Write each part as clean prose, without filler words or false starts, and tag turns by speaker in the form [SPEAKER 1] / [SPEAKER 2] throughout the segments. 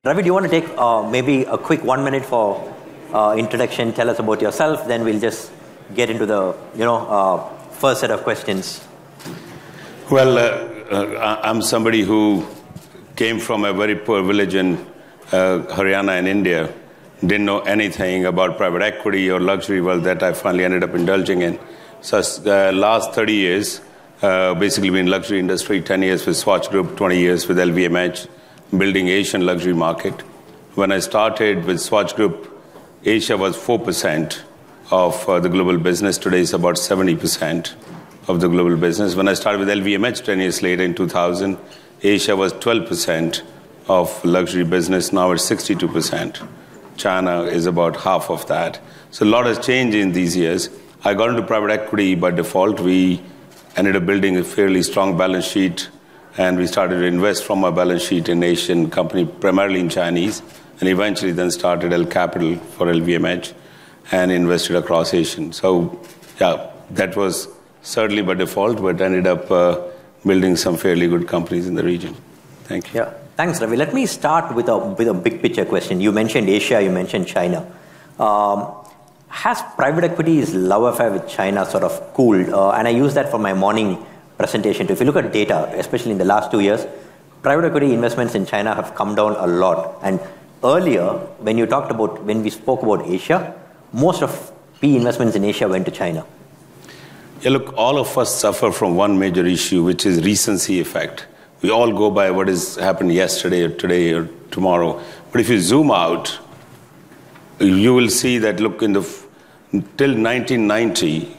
[SPEAKER 1] Ravi, do you want to take maybe a quick 1 minute for introduction? Tell us about yourself, then we'll just get into the first set of questions.
[SPEAKER 2] Well, I'm somebody who came from a very poor village in Haryana in India. Didn't know anything about private equity or luxury wealth that I finally ended up indulging in. So last 30 years, basically been in luxury industry, 10 years with Swatch Group, 20 years with LVMH, building Asian luxury market. When I started with Swatch Group, Asia was 4% of the global business. Today it's about 70% of the global business. When I started with LVMH 10 years later in 2000, Asia was 12% of luxury business. Now it's 62%. China is about half of that. So a lot has changed in these years. I got into private equity by default. We ended up building a fairly strong balance sheet, and we started to invest from our balance sheet in Asian company, primarily in Chinese, and eventually then started L Capital for LVMH and invested across Asian. So yeah, that was certainly by default, but ended up building some fairly good companies in the region. Thank you.
[SPEAKER 1] Yeah, thanks, Ravi. Let me start with a big picture question. You mentioned Asia, you mentioned China. Has private equity's love affair with China sort of cooled? And I use that for my morning presentation. If you look at data, especially in the last 2 years, private equity investments in China have come down a lot. And earlier, when we spoke about Asia, most of PE investments in Asia went to China.
[SPEAKER 2] Yeah, look, all of us suffer from one major issue, which is recency effect. We all go by what has happened yesterday or today or tomorrow. But if you zoom out, you will see that, look, till 1990,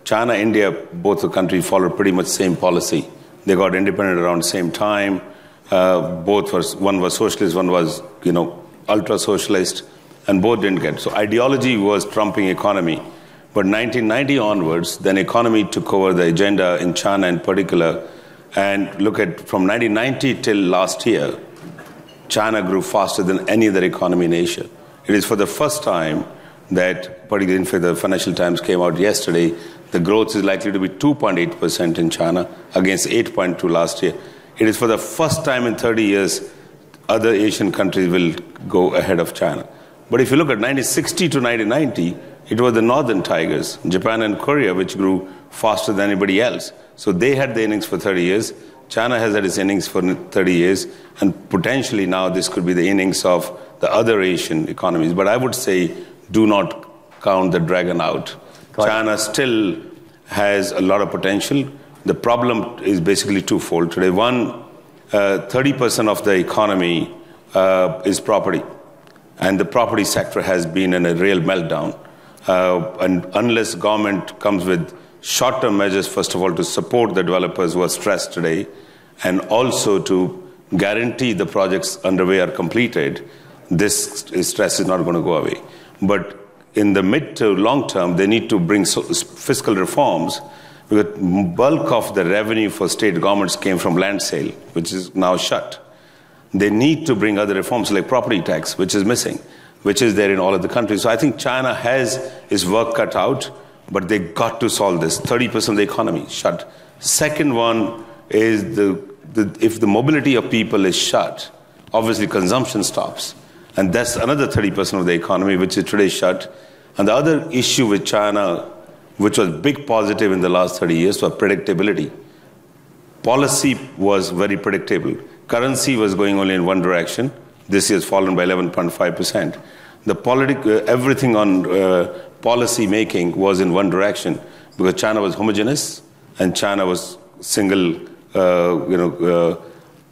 [SPEAKER 2] China, India, both the countries followed pretty much same policy. They got independent around the same time. One was socialist, one was, ultra-socialist, and both didn't get. So ideology was trumping economy. But 1990 onwards, then economy took over the agenda in China in particular. And look at, from 1990 till last year, China grew faster than any other economy in Asia. It is for the first time that, particularly in the Financial Times came out yesterday, the growth is likely to be 2.8% in China against 8.2% last year. It is for the first time in 30 years, other Asian countries will go ahead of China. But if you look at 1960 to 1990, it was the northern tigers, Japan and Korea, which grew faster than anybody else. So they had the innings for 30 years. China has had its innings for 30 years. And potentially now this could be the innings of the other Asian economies. But I would say do not count the dragon out. China still has a lot of potential. The problem is basically twofold today. One, 30% of the economy is property. And the property sector has been in a real meltdown. And unless government comes with short-term measures, first of all, to support the developers who are stressed today, and also to guarantee the projects underway are completed, this stress is not going to go away. But in the mid to long term, they need to bring fiscal reforms, because bulk of the revenue for state governments came from land sale, which is now shut. They need to bring other reforms like property tax, which is missing, which is there in all of the countries. So I think China has its work cut out, but they got to solve this. 30% of the economy shut. Second one is if the mobility of people is shut, obviously consumption stops. And that's another 30% of the economy, which is today shut. And the other issue with China, which was big positive in the last 30 years, was predictability. Policy was very predictable. Currency was going only in one direction. This year has fallen by 11.5%. Everything on policy making was in one direction, because China was homogeneous and China was single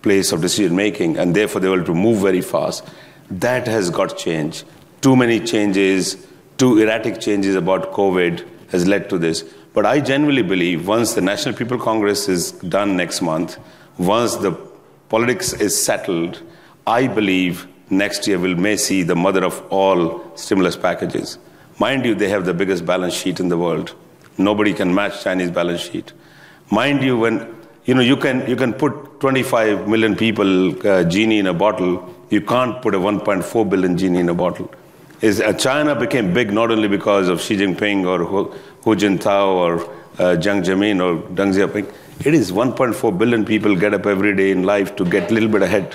[SPEAKER 2] place of decision making, and therefore they were able to move very fast. That has got changed. Too many changes, too erratic changes about COVID has led to this. But I genuinely believe once the National People Congress is done next month, once the politics is settled, I believe next year we may see the mother of all stimulus packages. Mind you, they have the biggest balance sheet in the world. Nobody can match Chinese balance sheet. Mind you, when you can put 25 million people genie in a bottle, you can't put a 1.4 billion genie in a bottle. China became big not only because of Xi Jinping or Hu Jintao or Jiang Zemin or Deng Xiaoping. It is 1.4 billion people get up every day in life to get a little bit ahead.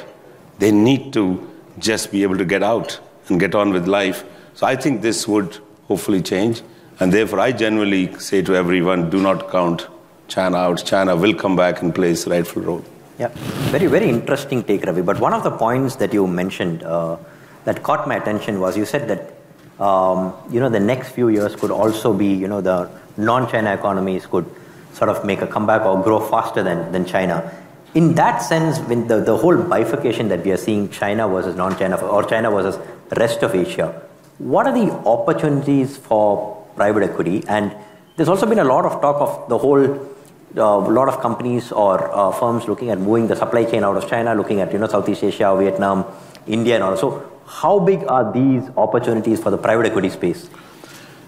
[SPEAKER 2] They need to just be able to get out and get on with life. So I think this would hopefully change. And therefore, I generally say to everyone, do not count China out. China will come back and play its rightful role.
[SPEAKER 1] Yeah, very, very interesting take, Ravi. But one of the points that you mentioned that caught my attention was you said that the next few years could also be, the non-China economies could sort of make a comeback or grow faster than China. In that sense, when the whole bifurcation that we are seeing, China versus non-China, or China versus rest of Asia, what are the opportunities for private equity? And there's also been a lot of talk of the whole, lot of companies or firms looking at moving the supply chain out of China, looking at Southeast Asia, Vietnam, India, and all. So how big are these opportunities for the private equity space?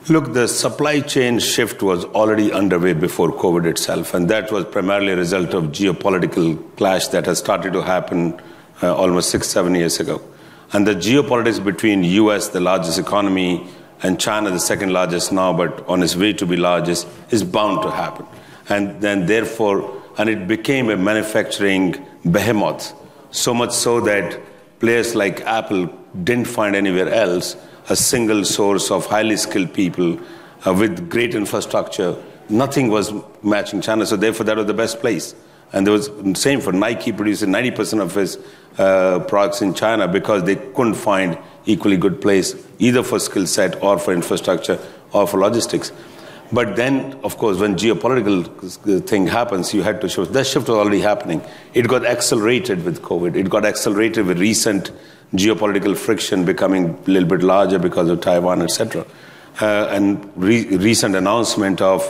[SPEAKER 2] Look, the supply chain shift was already underway before COVID itself, and that was primarily a result of geopolitical clash that has started to happen almost 6-7 years ago. And the geopolitics between US, the largest economy, and China, the second largest now, but on its way to be largest, is bound to happen. And then therefore, and it became a manufacturing behemoth, so much so that players like Apple didn't find anywhere else a single source of highly skilled people with great infrastructure. Nothing was matching China, so therefore that was the best place. And there was the same for Nike, producing 90% of his products in China because they couldn't find equally good place either for skill set or for infrastructure or for logistics. But then, of course, when geopolitical thing happens, you had to shift. That shift was already happening. It got accelerated with COVID. It got accelerated with recent geopolitical friction becoming a little bit larger because of Taiwan, etc. And recent announcement of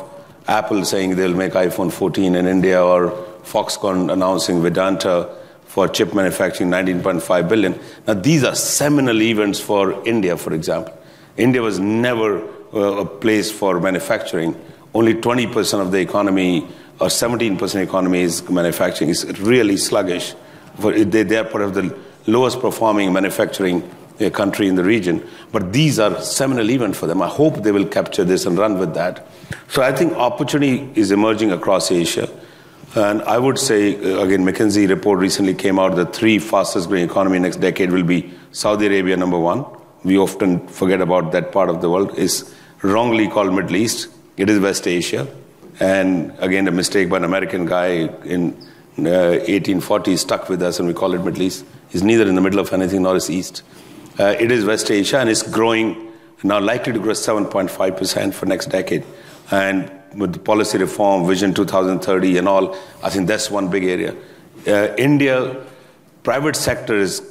[SPEAKER 2] Apple saying they'll make iPhone 14 in India, or Foxconn announcing Vedanta for chip manufacturing, $19.5 billion. Now, these are seminal events for India, for example. India was never a place for manufacturing. Only 20% of the economy, or 17% economy is manufacturing. It's really sluggish. They are part of the lowest performing manufacturing country in the region. But these are seminal events for them. I hope they will capture this and run with that. So I think opportunity is emerging across Asia. And I would say, again, McKinsey report recently came out, the 3 fastest growing economy next decade will be Saudi Arabia, number 1. We often forget about that part of the world. It's wrongly called Middle East. It is West Asia. And again, a mistake by an American guy in 1840 stuck with us, and we call it Middle East. It's neither in the middle of anything nor is east. It is West Asia, and it's growing, now likely to grow 7.5% for next decade. And with the policy reform, Vision 2030 and all, I think that's one big area. India, private sector is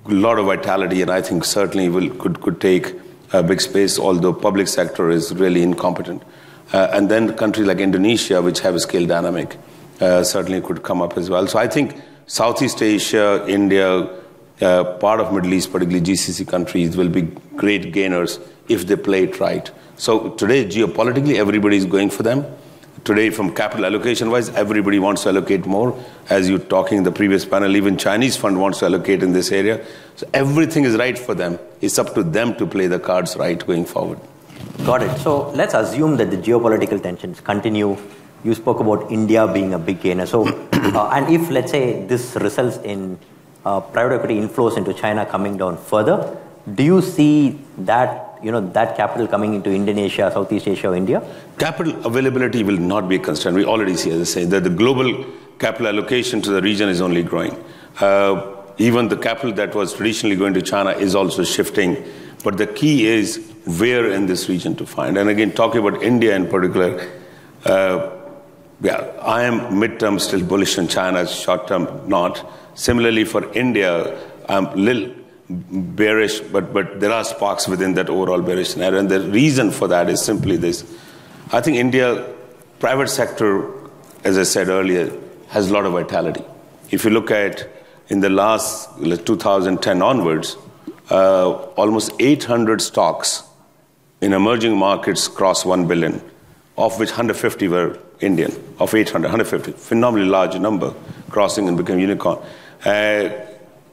[SPEAKER 2] a lot of vitality, and I think certainly could take a big space, although public sector is really incompetent. And then countries like Indonesia, which have a scale dynamic, certainly could come up as well. So I think Southeast Asia, India, part of Middle East, particularly GCC countries, will be great gainers if they play it right. So today, geopolitically, everybody is going for them. Today, from capital allocation-wise, everybody wants to allocate more. As you're talking in the previous panel, even Chinese fund wants to allocate in this area. So everything is right for them. It's up to them to play the cards right going forward.
[SPEAKER 1] Got it. So let's assume that the geopolitical tensions continue. You spoke about India being a big gainer. So, and if, let's say, this results in private equity inflows into China coming down further, do you see that that capital coming into Indonesia, Southeast Asia, or India?
[SPEAKER 2] Capital availability will not be a constraint. We already see, as I say, that the global capital allocation to the region is only growing. Even the capital that was traditionally going to China is also shifting. But the key is where in this region to find. And again, talking about India in particular, I am mid-term still bullish on China, short-term not. Similarly for India, I'm a little bearish, but there are sparks within that overall bearish scenario. And the reason for that is simply this. I think India, private sector, as I said earlier, has a lot of vitality. If you look at in the last 2010 onwards, almost 800 stocks in emerging markets crossed 1 billion, of which 150 were Indian, of 800, 150, phenomenally large number, crossing and becoming unicorn.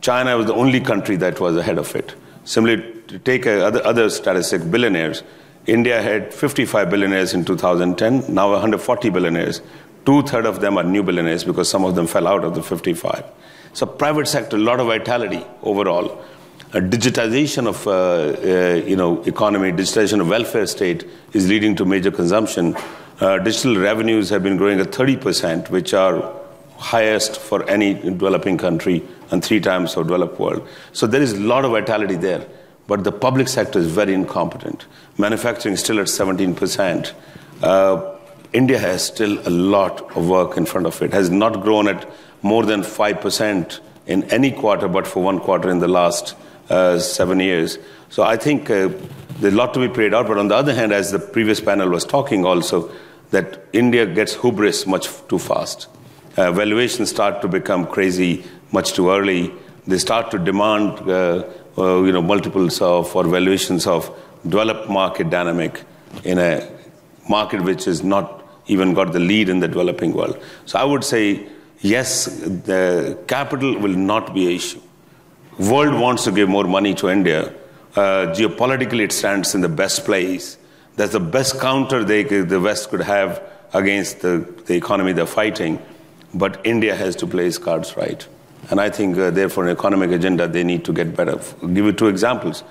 [SPEAKER 2] China was the only country that was ahead of it. Similarly, to take other statistic, billionaires, India had 55 billionaires in 2010, now 140 billionaires. 2/3 of them are new billionaires because some of them fell out of the 55. So private sector, a lot of vitality overall. A digitization of economy, digitization of welfare state is leading to major consumption. Digital revenues have been growing at 30%, which are highest for any developing country and 3 times for developed world. So there is a lot of vitality there. But the public sector is very incompetent. Manufacturing is still at 17%. India has still a lot of work in front of it. Has not grown at more than 5% in any quarter, but for one quarter in the last 7 years. So I think there's a lot to be played out. But on the other hand, as the previous panel was talking also, that India gets hubris much too fast. Valuations start to become crazy much too early. They start to demand multiples of or valuations of developed market dynamic in a market which has not even got the lead in the developing world. So I would say, yes, the capital will not be an issue. World wants to give more money to India. Geopolitically, it stands in the best place. That's the best counter the West could have against the economy they're fighting. But India has to play its cards right. And I think, therefore, an economic agenda, they need to get better. I'll give you 2 examples.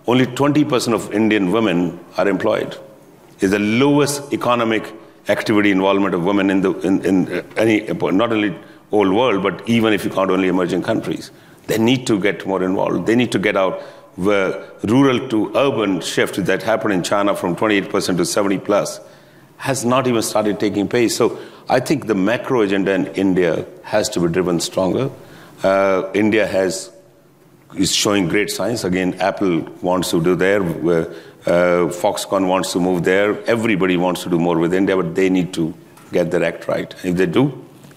[SPEAKER 2] Only 20% of Indian women are employed. It's the lowest economic activity involvement of women in any, not only old world, but even if you count only emerging countries. They need to get more involved. They need to get out where rural to urban shift that happened in China from 28% to 70+ has not even started taking place. So I think the macro agenda in India has to be driven stronger. India is showing great signs. Again, Apple wants to do there. Foxconn wants to move there. Everybody wants to do more with India, but they need to get their act right. If they do,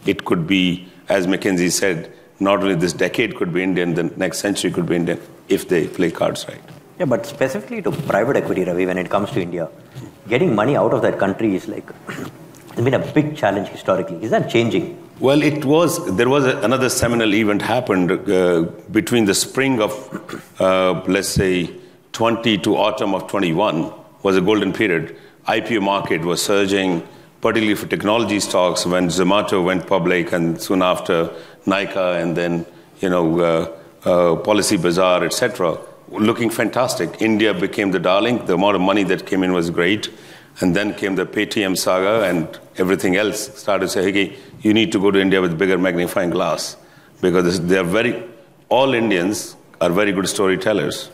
[SPEAKER 2] it could be, as McKinsey said, not only this decade could be Indian, the next century could be Indian, if they play cards right.
[SPEAKER 1] Yeah, but specifically to private equity, Ravi, when it comes to India, getting money out of that country is it's been a big challenge historically. Is that changing?
[SPEAKER 2] Well, there was another seminal event happened between the spring of, let's say, 20 to autumn of 21 was a golden period. IPO market was surging, particularly for technology stocks when Zomato went public and soon after Nykaa and then, Policy Bazaar, etc. Looking fantastic. India became the darling. The amount of money that came in was great. And then came the Paytm saga and everything else started to say, hey, you need to go to India with bigger magnifying glass because all Indians are very good storytellers.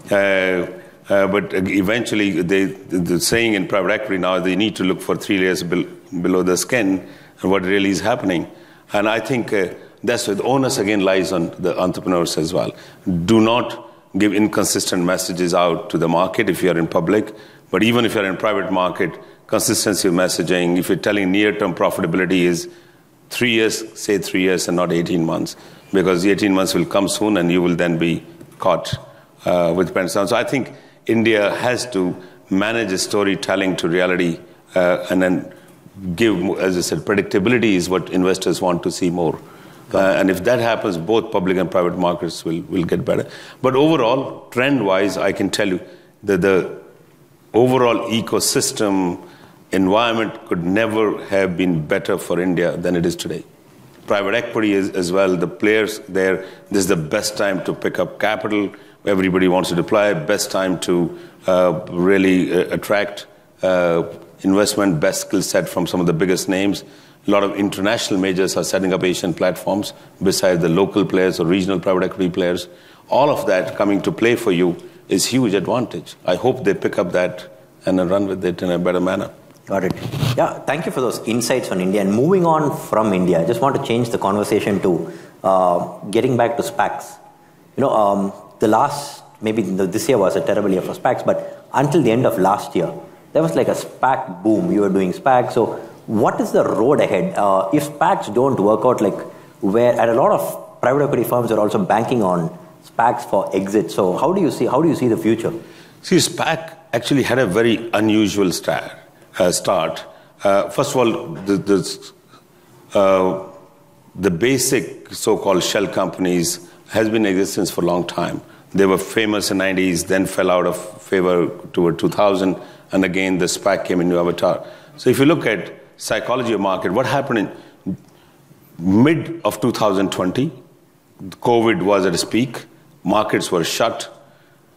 [SPEAKER 2] But eventually, the saying in private equity now, they need to look for 3 layers below the skin and what really is happening. And I think that's where the onus again lies on the entrepreneurs as well. Do not give inconsistent messages out to the market if you're in public. But even if you're in private market, consistency of messaging, if you're telling near-term profitability is 3 years, say 3 years and not 18 months. Because the 18 months will come soon and you will then be caught with pants down. So I think India has to manage its storytelling to reality and then give, as I said, predictability is what investors want to see more. And if that happens, both public and private markets will get better. But overall, trend-wise, I can tell you that the overall ecosystem environment could never have been better for India than it is today. Private equity is as well, the players there, this is the best time to pick up capital. Everybody wants to deploy, best time to really attract investment, best skill set from some of the biggest names. A lot of international majors are setting up Asian platforms besides the local players or regional private equity players. All of that coming to play for you is huge advantage. I hope they pick up that and run with it in a better manner.
[SPEAKER 1] Got it. Yeah, thank you for those insights on India. And moving on from India, I just want to change the conversation to getting back to SPACs. This year was a terrible year for SPACs, but until the end of last year, there was like a SPAC boom. You were doing SPACs. So what is the road ahead? If SPACs don't work out, and a lot of private equity firms are also banking on SPACs for exit. So how do you see the future?
[SPEAKER 2] See, SPAC actually had a very unusual start. First of all, the basic so-called shell companies has been in existence for a long time. They were famous in the 90s, then fell out of favor toward 2000, and again the SPAC came in new avatar. So if you look at psychology of market. What happened in mid of 2020, COVID was at its peak, markets were shut,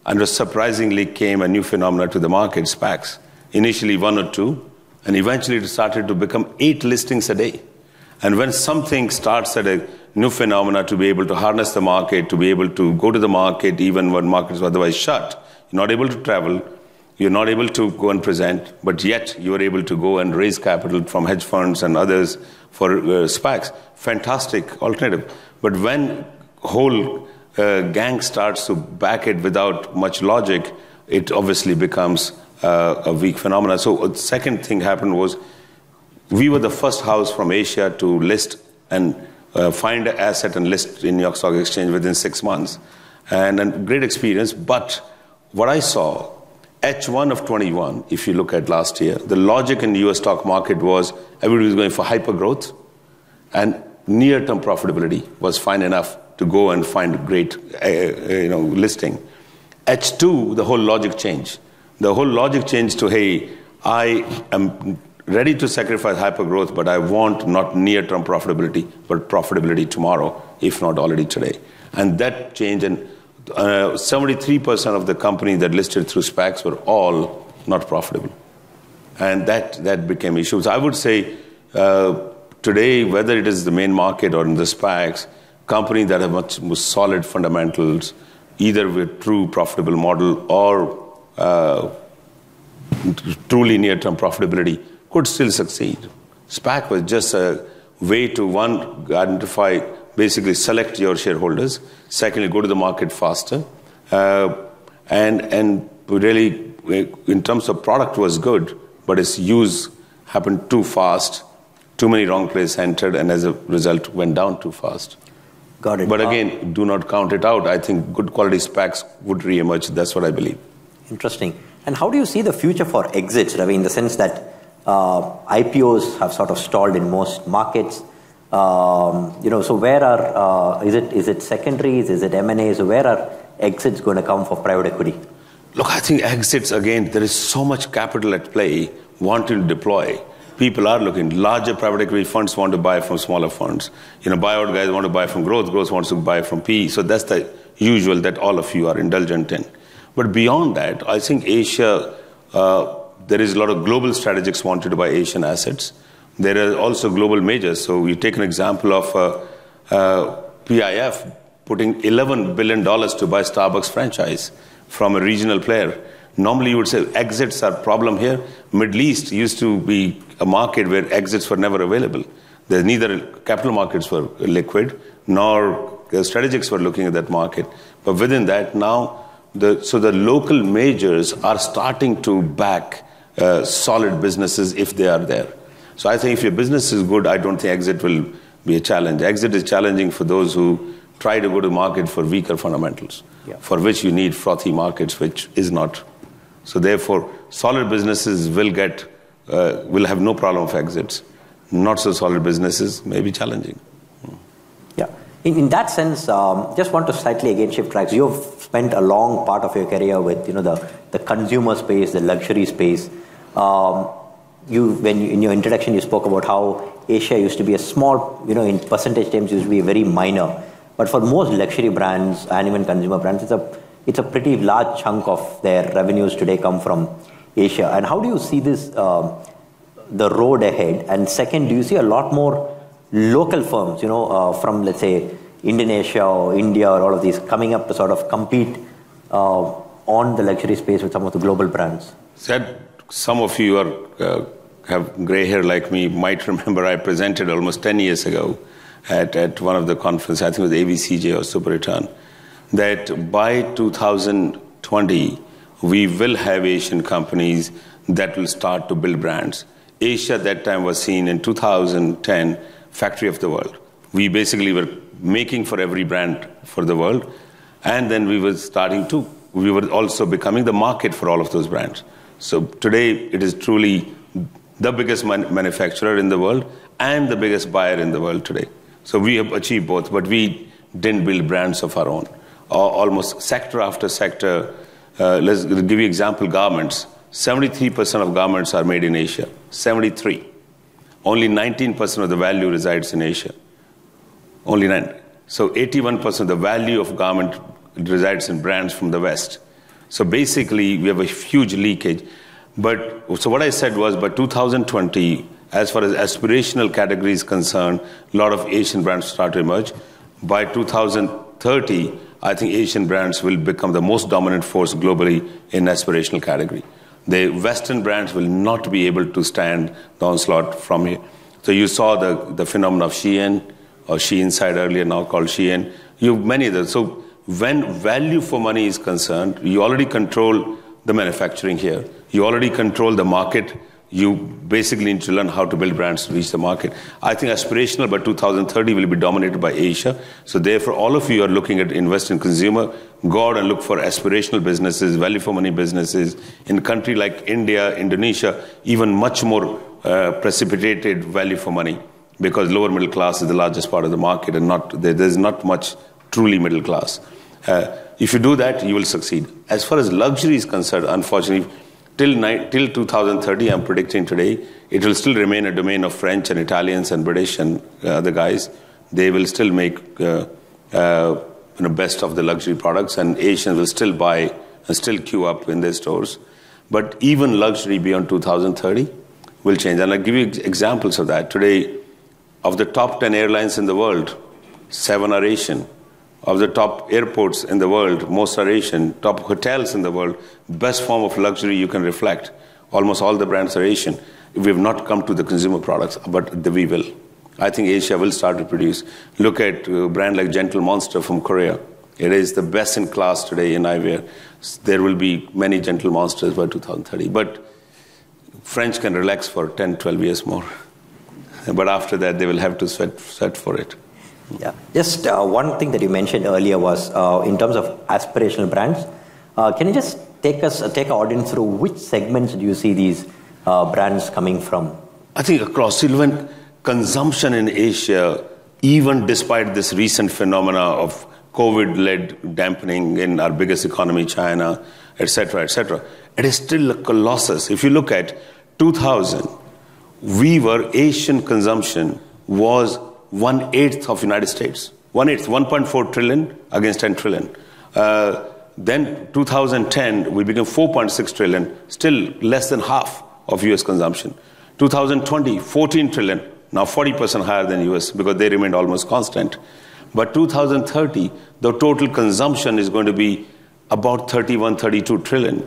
[SPEAKER 2] and surprisingly came a new phenomenon to the market, SPACs. Initially 1 or 2, and eventually it started to become 8 listings a day. And when something starts at a new phenomena, to be able to harness the market, to be able to go to the market even when markets were otherwise shut, you're not able to travel, you're not able to go and present, but yet you are able to go and raise capital from hedge funds and others for SPACs. Fantastic alternative. But when whole gang starts to back it without much logic, it obviously becomes a weak phenomenon. So the second thing happened was, we were the first house from Asia to list and find an asset and list in New York Stock Exchange within 6 months. And a great experience. But what I saw, H1 of 21, if you look at last year, the logic in the US stock market was everybody was going for hyper growth, and near-term profitability was fine enough to go and find a great listing. H2, the whole logic changed. The whole logic changed to, hey, I am ready to sacrifice hypergrowth, but I want not near-term profitability, but profitability tomorrow, if not already today. And that changed, and 73% of the companies that listed through SPACs were all not profitable. And that became issues. I would say today, whether it is the main market or in the SPACs, companies that have much more solid fundamentals, either with true profitable model or truly near-term profitability, could still succeed. SPAC was just a way to, one, identify, basically select your shareholders. Secondly, go to the market faster. And really, in terms of product was good, but its use happened too fast. Too many wrong players entered, and as a result, went down too fast.
[SPEAKER 1] Got it.
[SPEAKER 2] But again, do not count it out. I think good quality SPACs would re-emerge. That's what I believe.
[SPEAKER 1] Interesting. And how do you see the future for exits, Ravi, in the sense that IPOs have sort of stalled in most markets? So where are, is it secondaries, is it M&As, where are exits going to come for private equity?
[SPEAKER 2] Look, I think exits, again, there is so much capital at play wanting to deploy. People are looking. Larger private equity funds want to buy from smaller funds. Buyout guys want to buy from growth. Growth wants to buy from PE. So that's the usual that all of you are indulgent in. But beyond that, I think Asia, there is a lot of global strategics wanted to buy Asian assets. There are also global majors. So you take an example of PIF putting $11 billion to buy Starbucks franchise from a regional player. Normally, you would say exits are problem here. Middle East used to be a market where exits were never available. There's neither capital markets were liquid, nor strategics were looking at that market. But within that, now, the local majors are starting to back solid businesses if they are there. So I think if your business is good, I don't think exit will be a challenge. Exit is challenging for those who try to go to market for weaker fundamentals, for which you need frothy markets, which is not. So therefore, solid businesses will have no problem of exits. Not so solid businesses may be challenging.
[SPEAKER 1] Yeah. In that sense, just want to slightly again shift tracks. You've spent a long part of your career with the consumer space, the luxury space. In your introduction, you spoke about how Asia used to be a small, in percentage terms, used to be very minor. But for most luxury brands and even consumer brands, it's a pretty large chunk of their revenues today come from Asia. And how do you see this, the road ahead? And second, do you see a lot more local firms, from, let's say, Indonesia or India or all of these coming up to sort of compete on the luxury space with some of the global brands?
[SPEAKER 2] Some of you have gray hair like me might remember I presented almost 10 years ago at one of the conferences, I think it was AVCJ or Super Return, that by 2020, we will have Asian companies that will start to build brands. Asia at that time was seen in 2010, factory of the world. We basically were making for every brand for the world. And then we were also becoming the market for all of those brands. So today, it is truly the biggest manufacturer in the world and the biggest buyer in the world today. So we have achieved both, but we didn't build brands of our own. Almost sector after sector, let's give you example, garments. 73% of garments are made in Asia, 73. only 19% of the value resides in Asia. Only 9. So 81% of the value of garment resides in brands from the West. So basically, we have a huge leakage. But so what I said was, by 2020, as far as aspirational categories concerned, a lot of Asian brands start to emerge. By 2030, I think Asian brands will become the most dominant force globally in aspirational category. The Western brands will not be able to stand the onslaught from here. So you saw the phenomenon of Shein, or Sheinside earlier, now called Shein. You have many of those. So when value for money is concerned, you already control the manufacturing here. You already control the market. You basically need to learn how to build brands to reach the market. I think aspirational by 2030 will be dominated by Asia. So therefore, all of you are looking at invest in consumer, go out and look for aspirational businesses, value for money businesses. In a country like India, Indonesia, even much more precipitated value for money, because lower middle class is the largest part of the market, and there's not much truly middle class. If you do that, you will succeed. As far as luxury is concerned, unfortunately, till 2030, I'm predicting today, it will still remain a domain of French and Italians and British and other guys. They will still make best of the luxury products, and Asians will still buy and still queue up in their stores. But even luxury beyond 2030 will change. And I'll give you examples of that. Today, of the top 10 airlines in the world, 7 are Asian. Of the top airports in the world, most are Asian. Top hotels in the world, best form of luxury you can reflect. Almost all the brands are Asian. We have not come to the consumer products, but we will. I think Asia will start to produce. Look at a brand like Gentle Monster from Korea. It is the best in class today in eyewear. There will be many Gentle Monsters by 2030. But French can relax for 10, 12 years more. But after that, they will have to sweat for it.
[SPEAKER 1] Yeah. Just one thing that you mentioned earlier was in terms of aspirational brands. Can you just take our audience through which segments do you see these brands coming from?
[SPEAKER 2] I think across. Even consumption in Asia, even despite this recent phenomena of COVID-led dampening in our biggest economy, China, etc., it is still a colossus. If you look at 2000, Asian consumption was 1/8 of United States. 1/8, 1.4 trillion against 10 trillion. Then 2010, we became 4.6 trillion, still less than half of US consumption. 2020, 14 trillion, now 40% higher than US because they remained almost constant. But 2030, the total consumption is going to be about 31, 32 trillion.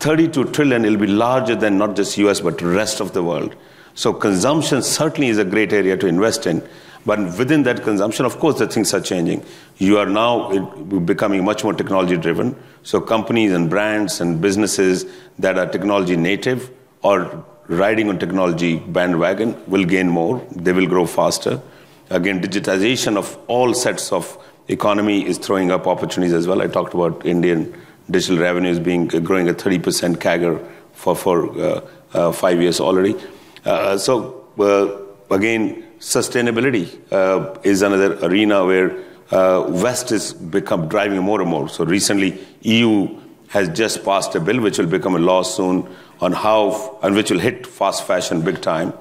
[SPEAKER 2] 32 trillion will be larger than not just US, but the rest of the world. So consumption certainly is a great area to invest in. But within that consumption, of course, the things are changing. You are now becoming much more technology driven. So companies and brands and businesses that are technology native or riding on technology bandwagon will gain more. They will grow faster. Again, digitization of all sets of economy is throwing up opportunities as well. I talked about Indian digital revenues growing at 30% CAGR for 5 years already. Again, sustainability is another arena where West is driving more and more. So recently, EU has just passed a bill which will become a law soon and which will hit fast fashion big time.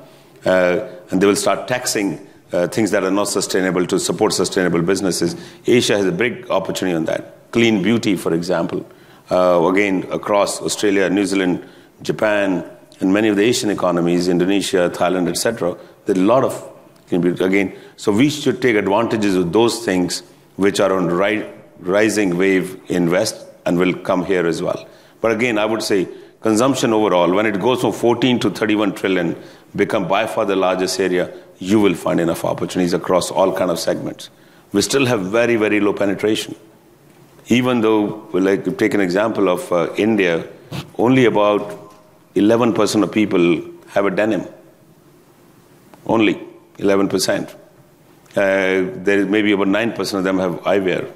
[SPEAKER 2] And they will start taxing things that are not sustainable to support sustainable businesses. Asia has a big opportunity on that. Clean beauty, for example. Again, across Australia, New Zealand, Japan, and many of the Asian economies, Indonesia, Thailand, etc., there are a lot of clean beauty. Again, so we should take advantages of those things which are on rising wave in West and will come here as well. But again, I would say consumption overall, when it goes from 14 to 31 trillion, become by far the largest area, you will find enough opportunities across all kind of segments. We still have very, very low penetration. Even though, like, take an example of India, only about 11% of people have a denim. Only 11%. There is maybe about 9% of them have eyewear.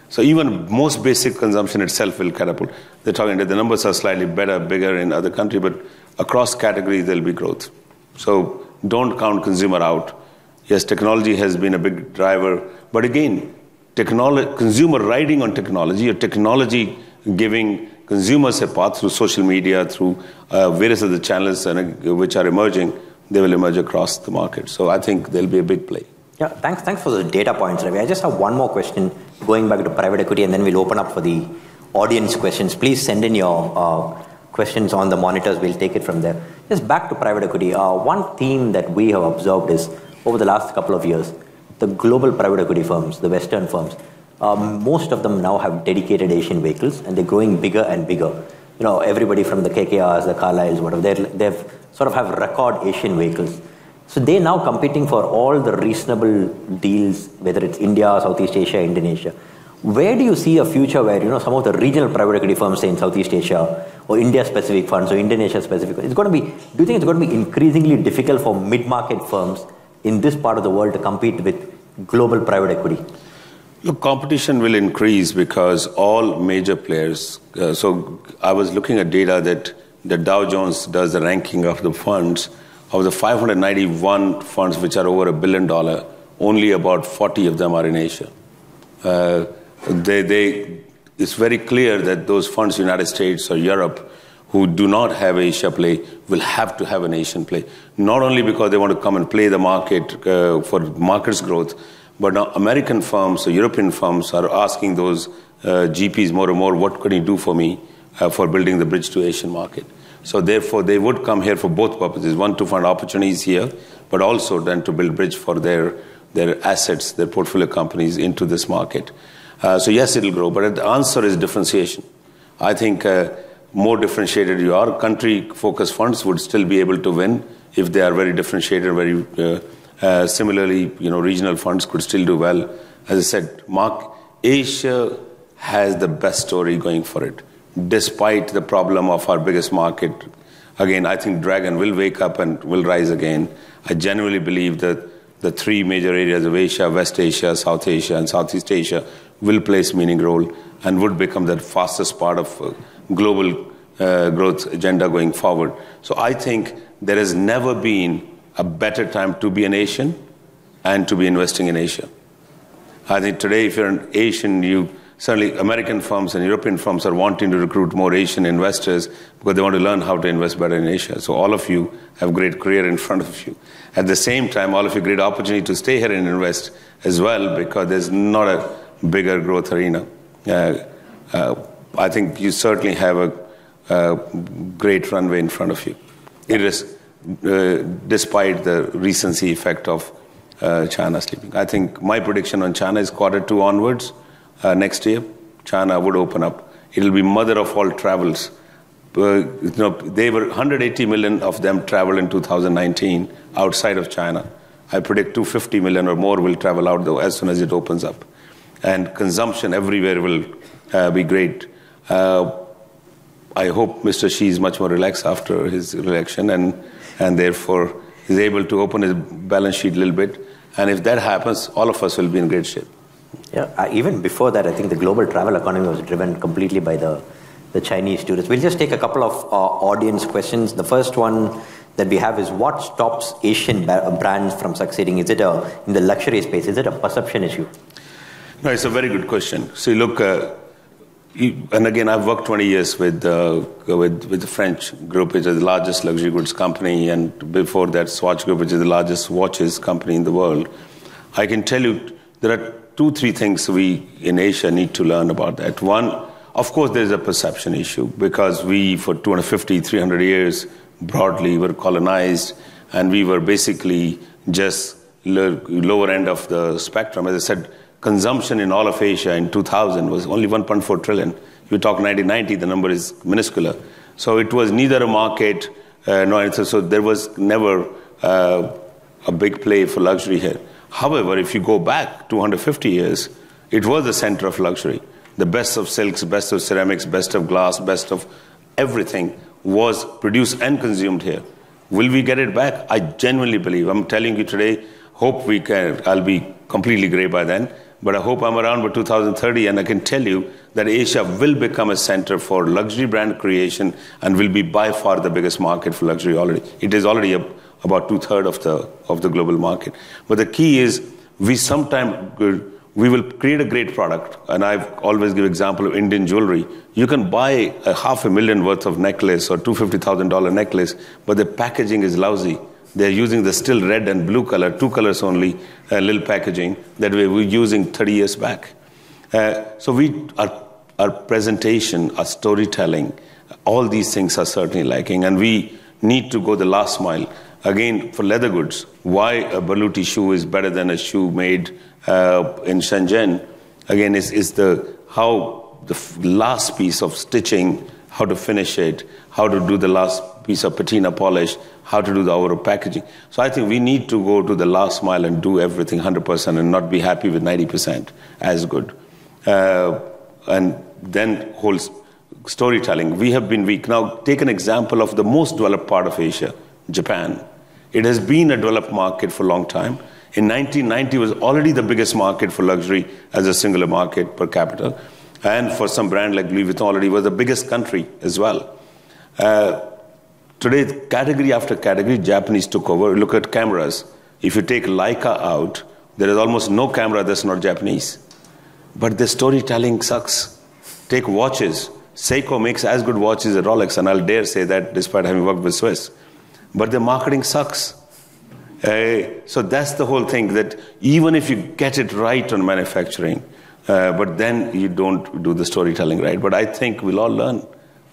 [SPEAKER 2] So even most basic consumption itself will catapult. They're talking that the numbers are slightly better, bigger in other countries, but across categories there'll be growth. So don't count consumer out. Yes, technology has been a big driver, but again, consumer riding on technology, or technology giving consumers a path through social media, through various other channels which are emerging, they will emerge across the market. So I think there'll be a big play.
[SPEAKER 1] Yeah, thanks for the data points, Ravi. I just have one more question going back to private equity, and then we'll open up for the audience questions. Please send in your questions on the monitors. We'll take it from there. Just back to private equity. One theme that we have observed is over the last couple of years, the global private equity firms, the Western firms, most of them now have dedicated Asian vehicles, and they're growing bigger and bigger. You know, everybody from the KKRs, the Carlyles, whatever, they've sort of have record Asian vehicles. So they're now competing for all the reasonable deals, whether it's India, Southeast Asia, Indonesia. Where do you see a future where, you know, some of the regional private equity firms, say in Southeast Asia, or India-specific funds, or Indonesia-specific funds, do you think it's going to be increasingly difficult for mid-market firms in this part of the world to compete with global private equity?
[SPEAKER 2] Look, competition will increase because all major players, so I was looking at data that the Dow Jones does the ranking of the funds. Of the 591 funds which are over $1 billion, only about 40 of them are in Asia. It's very clear that those funds, United States or Europe, who do not have Asia play, will have to have an Asian play. Not only because they want to come and play the market for market's growth, but now American firms or European firms are asking those GPs more and more, what can you do for me for building the bridge to Asian market? So therefore, they would come here for both purposes. One, to find opportunities here, but also then to build bridge for their assets, their portfolio companies into this market. So yes, it'll grow, but the answer is differentiation. I think more differentiated you are, country-focused funds would still be able to win if they are very differentiated, very similarly, you know, regional funds could still do well. As I said, Asia has the best story going for it. Despite the problem of our biggest market, again, I think Dragon will wake up and will rise again. I genuinely believe that the three major areas of Asia, West Asia, South Asia, and Southeast Asia will play a meaningful role and would become the fastest part of global growth agenda going forward. So I think there has never been a better time to be an Asian and to be investing in Asia. I think today, if you're an Asian, certainly American firms and European firms are wanting to recruit more Asian investors because they want to learn how to invest better in Asia. So all of you have great career in front of you. At the same time, all of you great opportunity to stay here and invest as well because there's not a bigger growth arena. I think you certainly have a great runway in front of you. It is, despite the recency effect of China sleeping. I think my prediction on China is Q2 onwards. Next year, China would open up. It'll be mother of all travels. They were 180 million of them traveled in 2019 outside of China. I predict 250 million or more will travel out though as soon as it opens up. And consumption everywhere will be great. I hope Mr. Xi is much more relaxed after his election and therefore is able to open his balance sheet a little bit. And if that happens, all of us will be in great shape.
[SPEAKER 1] Yeah, even before that, I think the global travel economy was driven completely by the Chinese tourists. We'll just take a couple of audience questions. The first one that we have is, what stops Asian brands from succeeding? Is it in the luxury space? Is it a perception issue?
[SPEAKER 2] No, it's a very good question. See, look, and again, I've worked 20 years with the French group, which is the largest luxury goods company, and before that, Swatch Group, which is the largest watches company in the world. I can tell you there are 2-3 things we in Asia need to learn about that. One, of course, there's a perception issue because we, for 250, 300 years, broadly were colonized, and we were basically just lower end of the spectrum. As I said, consumption in all of Asia in 2000 was only 1.4 trillion. If you talk 1990, the number is minuscule. So it was neither a market, so there was never a big play for luxury here. However, if you go back 250 years, it was the center of luxury. The best of silks, best of ceramics, best of glass, best of everything was produced and consumed here. Will we get it back? I genuinely believe. I'm telling you today, hope we can. I'll be completely gray by then, but I hope I'm around by 2030, and I can tell you that Asia will become a center for luxury brand creation and will be by far the biggest market for luxury already. It is already about 2/3 of the global market. But the key is we will create a great product, and I always give example of Indian jewelry. You can buy $500,000 worth of necklace or $250,000 necklace, but the packaging is lousy. They're using the still red and blue color, 2 colors only, little packaging that we were using 30 years back. So our presentation, our storytelling, all these things are certainly lacking, and we need to go the last mile. Again, for leather goods, why a Baluti shoe is better than a shoe made in Shenzhen, again, is how the last piece of stitching, how to finish it, how to do the last piece of patina polish, how to do the overall packaging. So I think we need to go to the last mile and do everything 100% and not be happy with 90% as good. And then whole storytelling. We have been weak. Now, take an example of the most developed part of Asia, Japan. It has been a developed market for a long time. In 1990, it was already the biggest market for luxury as a singular market per capita. And for some brand like Louis Vuitton already was the biggest country as well. Today, category after category, Japanese took over. Look at cameras. If you take Leica out, there is almost no camera that's not Japanese. But the storytelling sucks. Take watches. Seiko makes as good watches as Rolex, and I'll dare say that despite having worked with Swiss. But their marketing sucks. So that's the whole thing, that even if you get it right on manufacturing, but then you don't do the storytelling right. But I think we'll all learn.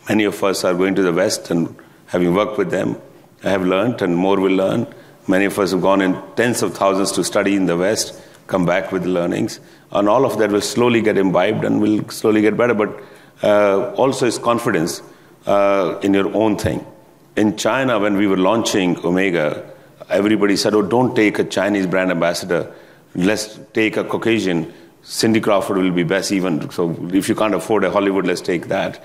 [SPEAKER 2] Many of us are going to the West, and having worked with them, I have learned, and more will learn. Many of us have gone in tens of thousands to study in the West, come back with the learnings, and all of that will slowly get imbibed and will slowly get better. But also is confidence in your own thing. In China, when we were launching Omega, everybody said, oh, don't take a Chinese brand ambassador. Let's take a Caucasian. Cindy Crawford will be best even. So if you can't afford a Hollywood, let's take that.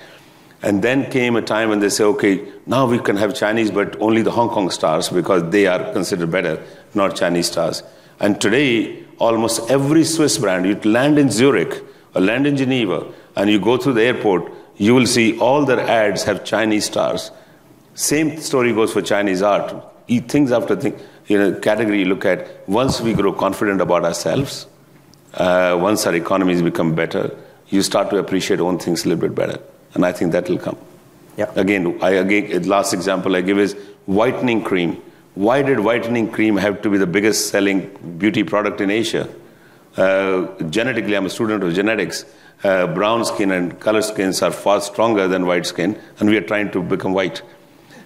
[SPEAKER 2] And then came a time when they say, okay, now we can have Chinese, but only the Hong Kong stars, because they are considered better, not Chinese stars. And today, almost every Swiss brand, you land in Zurich or land in Geneva, and you go through the airport, you will see all their ads have Chinese stars. Same story goes for Chinese art. Things after things, category you look at, once we grow confident about ourselves, once our economies become better, you start to appreciate own things a little bit better. And I think that will come.
[SPEAKER 1] Yeah.
[SPEAKER 2] Again, last example I give is whitening cream. Why did whitening cream have to be the biggest selling beauty product in Asia? Genetically, I'm a student of genetics. Brown skin and color skins are far stronger than white skin, and we are trying to become white.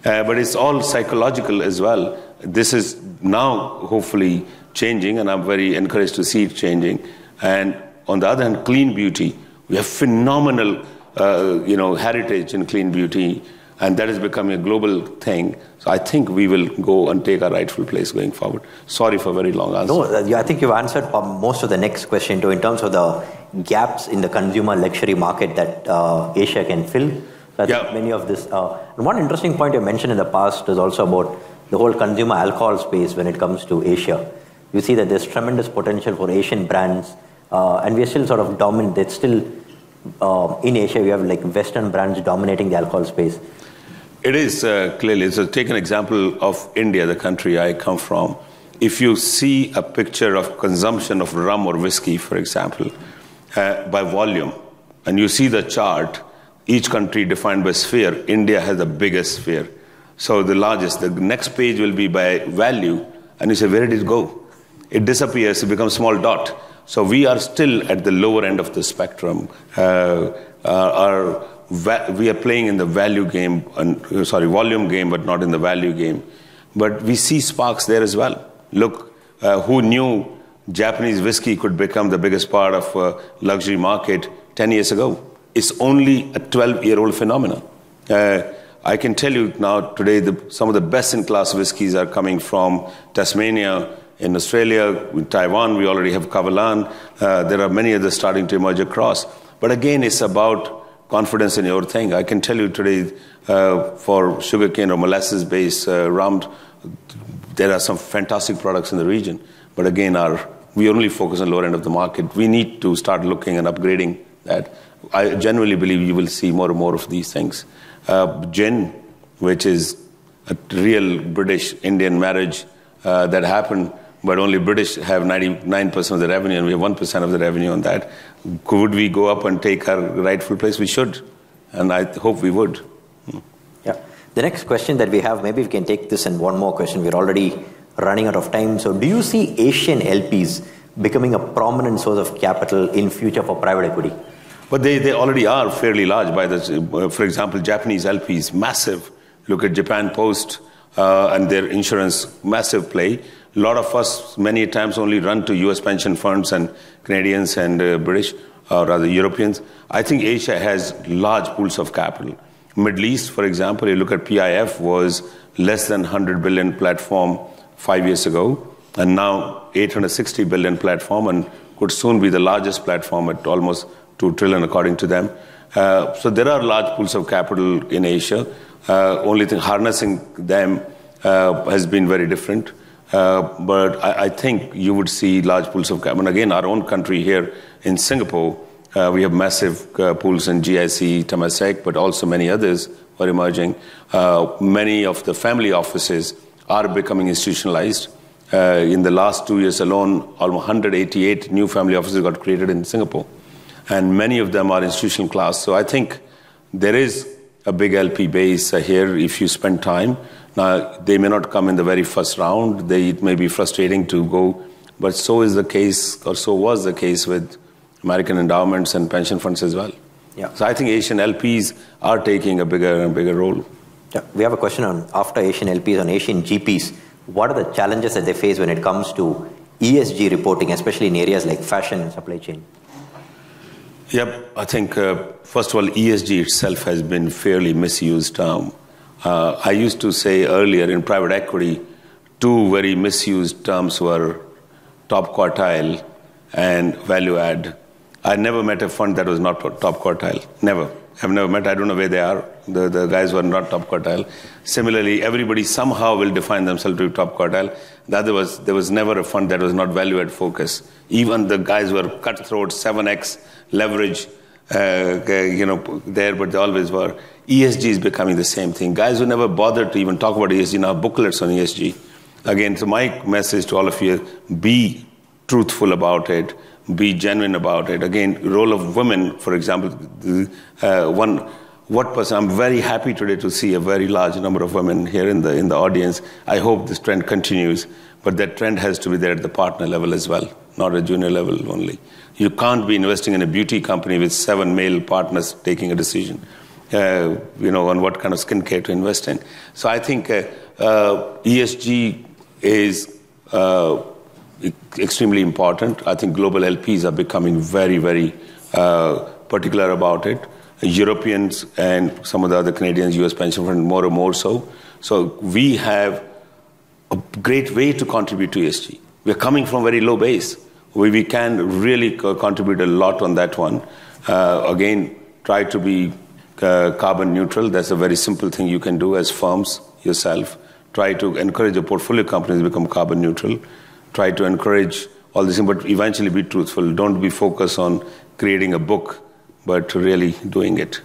[SPEAKER 2] But it's all psychological as well. This is now hopefully changing, and I'm very encouraged to see it changing. And on the other hand, clean beauty. We have phenomenal heritage in clean beauty, and that is becoming a global thing. So I think we will go and take our rightful place going forward. Sorry for a very long answer.
[SPEAKER 1] No, I think you've answered most of the next question too, in terms of the gaps in the consumer luxury market that Asia can fill. So I think many of this. And one interesting point you mentioned in the past is also about the whole consumer alcohol space when it comes to Asia. You see that there's tremendous potential for Asian brands, and we are still sort of dominant. It's still in Asia, we have like Western brands dominating the alcohol space.
[SPEAKER 2] It is clearly. So take an example of India, the country I come from. If you see a picture of consumption of rum or whiskey, for example, by volume, and you see the chart, each country defined by sphere, India has the biggest sphere. So the largest. The next page will be by value, and you say, where did it go? It disappears, it becomes small dot. So we are still at the lower end of the spectrum. We are playing in the volume game, but not in the value game. But we see sparks there as well. Look, who knew Japanese whiskey could become the biggest part of luxury market 10 years ago? It's only a 12-year-old phenomenon. I can tell you now today, some of the best-in-class whiskeys are coming from Tasmania, in Australia, in Taiwan, we already have Kavalan. There are many others starting to emerge across. But again, it's about confidence in your thing. I can tell you today, for sugarcane or molasses-based rum, there are some fantastic products in the region. But again, we only focus on lower end of the market. We need to start looking and upgrading that. I genuinely believe you will see more and more of these things. Gin, which is a real British-Indian marriage that happened, but only British have 99% of the revenue, and we have 1% of the revenue on that. Could we go up and take our rightful place? We should, and I hope we would.
[SPEAKER 1] Yeah. The next question that we have, maybe we can take this and one more question. We're already running out of time. So do you see Asian LPs becoming a prominent source of capital in future for private equity?
[SPEAKER 2] But they already are fairly large. For example, Japanese LPs, massive. Look at Japan Post and their insurance, massive play. A lot of us many times only run to US pension funds and Canadians and British, or rather Europeans. I think Asia has large pools of capital. Middle East, for example, you look at PIF, was less than 100 billion platform 5 years ago, and now 860 billion platform, and could soon be the largest platform at almost 2 trillion according to them. So there are large pools of capital in Asia. Only thing, harnessing them has been very different. But I think you would see large pools of capital. And again, our own country here in Singapore, we have massive pools in GIC, Temasek, but also many others are emerging. Many of the family offices are becoming institutionalized. In the last 2 years alone, almost 188 new family offices got created in Singapore. And many of them are institutional class. So I think there is a big LP base here if you spend time. Now, they may not come in the very first round. It may be frustrating to go, but so is the case, or so was the case with American endowments and pension funds as well.
[SPEAKER 1] Yeah.
[SPEAKER 2] So I think Asian LPs are taking a bigger and bigger role.
[SPEAKER 1] Yeah. We have a question on, after Asian LPs, on Asian GPs. What are the challenges that they face when it comes to ESG reporting, especially in areas like fashion and supply chain?
[SPEAKER 2] Yep, I think, first of all, ESG itself has been fairly misused term. I used to say earlier in private equity, two very misused terms were top quartile and value add. I never met a fund that was not top quartile. Never. I've never met. I don't know where they are. The guys were not top quartile. Similarly, everybody somehow will define themselves to be top quartile. The other was, there was never a fund that was not value add focus. Even the guys were cutthroat, 7x leverage, there, but they always were. ESG is becoming the same thing. Guys who never bothered to even talk about ESG now have booklets on ESG. Again, so my message to all of you, be truthful about it, be genuine about it. Again, role of women, for example, I'm very happy today to see a very large number of women here in the audience. I hope this trend continues, but that trend has to be there at the partner level as well, not at junior level only. You can't be investing in a beauty company with 7 male partners taking a decision, on what kind of skincare to invest in. So I think ESG is extremely important. I think global LPs are becoming very, very particular about it. Europeans and some of the other Canadians, US pension funds, more and more so. So we have a great way to contribute to ESG. We're coming from a very low base. We can really contribute a lot on that one. Again, try to be carbon neutral. That's a very simple thing you can do as firms yourself. Try to encourage your portfolio companies to become carbon neutral. Try to encourage all this, but eventually be truthful. Don't be focused on creating a book, but really doing it.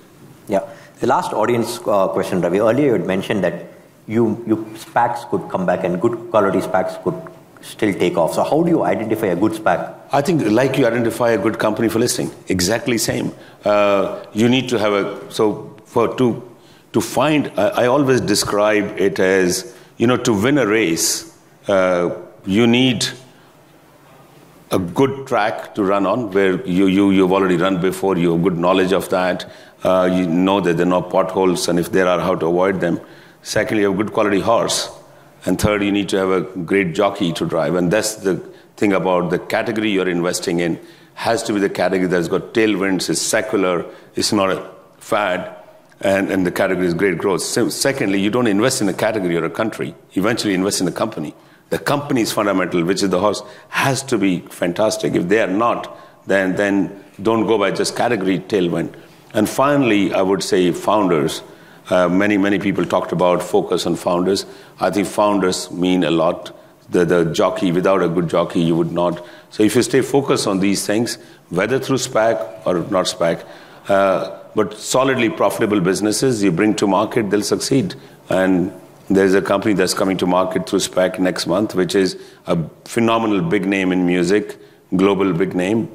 [SPEAKER 1] Yeah. The last audience question, Ravi. Earlier you had mentioned that you SPACs could come back and good quality SPACs could still take off. So how do you identify a good SPAC?
[SPEAKER 2] I think like you identify a good company for listing, exactly same. You need to have to find, I always describe it as, to win a race, you need a good track to run on where you've already run before, you have good knowledge of that, you know that there are no potholes, and if there are, how to avoid them. Secondly, you have a good quality horse. And third, you need to have a great jockey to drive. And that's the thing about the category you're investing in. Has to be the category that's got tailwinds, is secular, it's not a fad, and the category is great growth. So secondly, you don't invest in a category or a country. Eventually invest in a company. The company is fundamental, which is the horse, has to be fantastic. If they are not, then don't go by just category tailwind. And finally, I would say founders. Many people talked about focus on founders. I think founders mean a lot. The jockey, without a good jockey, you would not. So if you stay focused on these things, whether through SPAC or not SPAC, but solidly profitable businesses you bring to market, they'll succeed. And there's a company that's coming to market through SPAC next month, which is a phenomenal big name in music, global big name,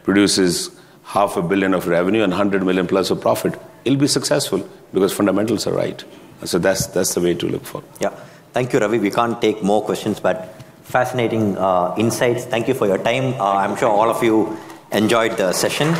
[SPEAKER 2] produces $500 million of revenue and 100 million plus of profit. It'll be successful because fundamentals are right. So that's the way to look for.
[SPEAKER 1] Yeah. Thank you, Ravi. We can't take more questions, but fascinating insights. Thank you for your time. I'm sure all of you enjoyed the session.